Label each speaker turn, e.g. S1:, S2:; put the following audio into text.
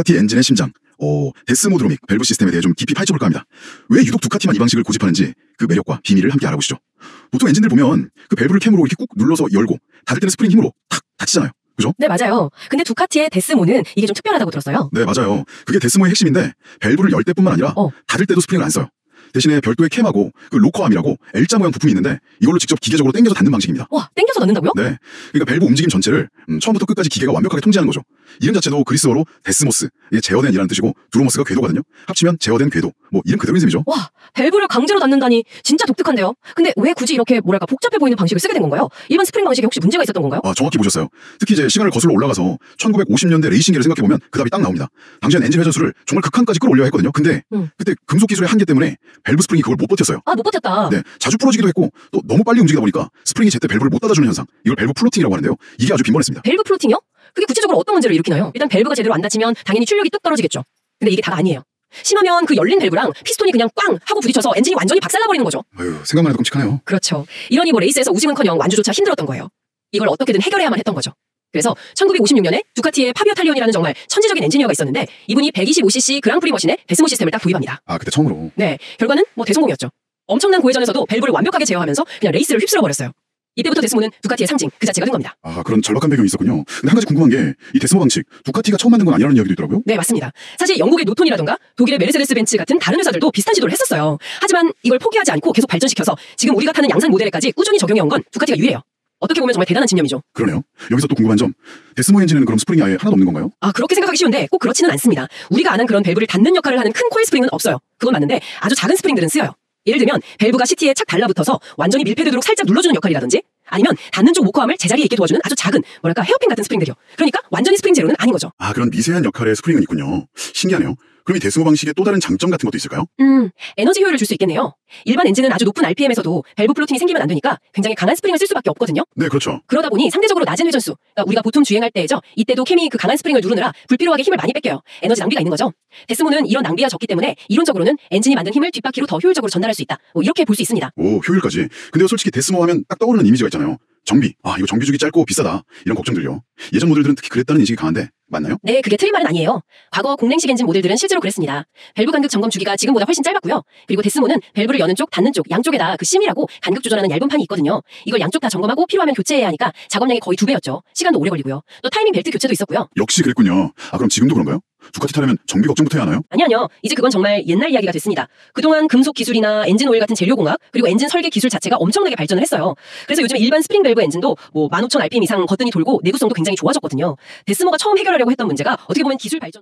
S1: 두카티 엔진의 심장, 데스모드로믹 밸브 시스템에 대해 좀 깊이 파헤쳐볼까 합니다. 왜 유독 두카티만 이 방식을 고집하는지 그 매력과 비밀을 함께 알아보시죠. 보통 엔진들 보면 그 밸브를 캠으로 이렇게 꾹 눌러서 열고 닫을 때는 스프링 힘으로 탁 닫히잖아요. 그죠?
S2: 네, 맞아요. 근데 두카티의 데스모는 이게 좀 특별하다고 들었어요.
S1: 네, 맞아요. 그게 데스모의 핵심인데 밸브를 열 때뿐만 아니라 닫을 때도 스프링을 안 써요. 대신에 별도의 캠하고 그 로커암이라고 L자 모양 부품이 있는데 이걸로 직접 기계적으로 당겨서 닫는 방식입니다.
S2: 와, 당겨서 넣는다고요?
S1: 네. 그러니까 밸브 움직임 전체를 처음부터 끝까지 기계가 완벽하게 통제하는 거죠. 이름 자체도 그리스어로 데스모스, 이게 제어된이라는 뜻이고 두로모스가 궤도거든요. 합치면 제어된 궤도, 뭐 이름 그대로인 셈이죠.
S2: 와, 밸브를 강제로 닫는다니 진짜 독특한데요. 근데 왜 굳이 이렇게 뭐랄까 복잡해 보이는 방식을 쓰게 된 건가요? 일반 스프링 방식에 혹시 문제가 있었던 건가요?
S1: 아, 정확히 보셨어요. 특히 이제 시간을 거슬러 올라가서 1950년대 레이싱계를 생각해보면 그 답이 딱 나옵니다. 당시엔 엔진 회전수를 정말 극한까지 끌어올려야 했거든요. 근데 그때 금속 기술의 한계 때문에 밸브 스프링이 그걸 못 버텼어요.
S2: 아, 못 버텼다.
S1: 네, 자주 부러지기도 했고 또 너무 빨리 움직이다 보니까 스프링이 제때 밸브를 못 닫아주는 현상, 이걸 밸브 플로팅이라고 하는데요. 이게 아주 빈번했습니다.
S2: 밸브 플로팅이요? 그게 구체적으로 어떤 문제를 일으키나요? 일단 밸브가 제대로 안 닫히면 당연히 출력이 뚝 떨어지겠죠. 근데 이게 다가 아니에요. 심하면 그 열린 밸브랑 피스톤이 그냥 꽝 하고 부딪혀서 엔진이 완전히 박살나버리는 거죠.
S1: 아유, 생각만 해도 끔찍하네요.
S2: 그렇죠. 이러니 뭐 레이스에서 우승은커녕 완주조차 힘들었던 거예요. 이걸 어떻게든 해결해야만 했던 거죠. 그래서 1956년에 두카티의 파비오 탈리온이라는 정말 천재적인 엔지니어가 있었는데 이분이 125cc 그랑프리 머신에 데스모 시스템을 딱 도입합니다.
S1: 아, 그때 처음으로.
S2: 네, 결과는 뭐 대성공이었죠. 엄청난 고회전에서도 밸브를 완벽하게 제어하면서 그냥 레이스를 휩쓸어버렸어요. 이때부터 데스모는 두카티의 상징 그 자체가 된 겁니다.
S1: 아, 그런 절박한 배경이 있었군요. 근데 한 가지 궁금한 게 이 데스모 방식, 두카티가 처음 만든 건 아니라는 이야기도 있더라고요.
S2: 네, 맞습니다. 사실 영국의 노톤이라던가 독일의 메르세데스 벤츠 같은 다른 회사들도 비슷한 시도를 했었어요. 하지만 이걸 포기하지 않고 계속 발전시켜서 지금 우리가 타는 양산 모델에까지 꾸준히 적용해온 건 두카티가 유일해요. 어떻게 보면 정말 대단한 집념이죠.
S1: 그러네요. 여기서 또 궁금한 점, 데스모 엔진에는 그럼 스프링이 아예 하나도 없는 건가요?
S2: 아, 그렇게 생각하기 쉬운데 꼭 그렇지는 않습니다. 우리가 아는 그런 밸브를 닫는 역할을 하는 큰 코일 스프링은 없어요. 그건 맞는데 아주 작은 스프링들은 쓰여요. 예를 들면 밸브가 시티에 착 달라붙어서 완전히 밀폐되도록 살짝 눌러주는 역할이라든지 아니면 닫는 쪽 모커함을 제자리에 있게 도와주는 아주 작은 뭐랄까 헤어핀 같은 스프링들이요. 그러니까 완전히 스프링 제로는 아닌 거죠.
S1: 아, 그런 미세한 역할의 스프링은 있군요. 신기하네요. 그럼 이 데스모 방식의 또 다른 장점 같은 것도 있을까요?
S2: 에너지 효율을 줄 수 있겠네요. 일반 엔진은 아주 높은 RPM에서도 밸브 플로팅이 생기면 안 되니까 굉장히 강한 스프링을 쓸 수밖에 없거든요.
S1: 네, 그렇죠.
S2: 그러다 보니 상대적으로 낮은 회전수, 그러니까 우리가 보통 주행할 때죠. 이때도 캠이 그 강한 스프링을 누르느라 불필요하게 힘을 많이 뺏겨요. 에너지 낭비가 있는 거죠. 데스모는 이런 낭비가 적기 때문에 이론적으로는 엔진이 만든 힘을 뒷바퀴로 더 효율적으로 전달할 수 있다. 뭐 이렇게 볼 수 있습니다.
S1: 오, 효율까지. 근데 솔직히 데스모 하면 딱 떠오르는 이미지가 있잖아요. 정비. 아, 이거 정비주기 짧고 비싸다. 이런 걱정들요. 예전 모델들은 특히 그랬다는 인식이 강한데 맞나요?
S2: 네, 그게 틀린 말은 아니에요. 과거 공랭식 엔진 모델들은 실제로 그랬습니다. 밸브 간격 점검 주기가 지금보다 훨씬 짧았고요. 그리고 데스모는 밸브를 여는 쪽, 닫는 쪽, 양쪽에다 그 심이라고 간격 조절하는 얇은 판이 있거든요. 이걸 양쪽 다 점검하고 필요하면 교체해야 하니까 작업량이 거의 2배였죠. 시간도 오래 걸리고요. 또 타이밍 벨트 교체도 있었고요.
S1: 역시 그랬군요. 아, 그럼 지금도 그런가요? 두카티 타려면 정비 걱정부터 해야 하나요?
S2: 아니요. 이제 그건 정말 옛날 이야기가 됐습니다. 그동안 금속 기술이나 엔진 오일 같은 재료공학 그리고 엔진 설계 기술 자체가 엄청나게 발전을 했어요. 그래서 요즘 일반 스프링 밸브 엔진도 뭐 15,000 RPM 이상 거뜬히 돌고 내구성도 굉장히 좋아졌거든요. 데스모가 처음 해결하려고 했던 문제가 어떻게 보면 기술 발전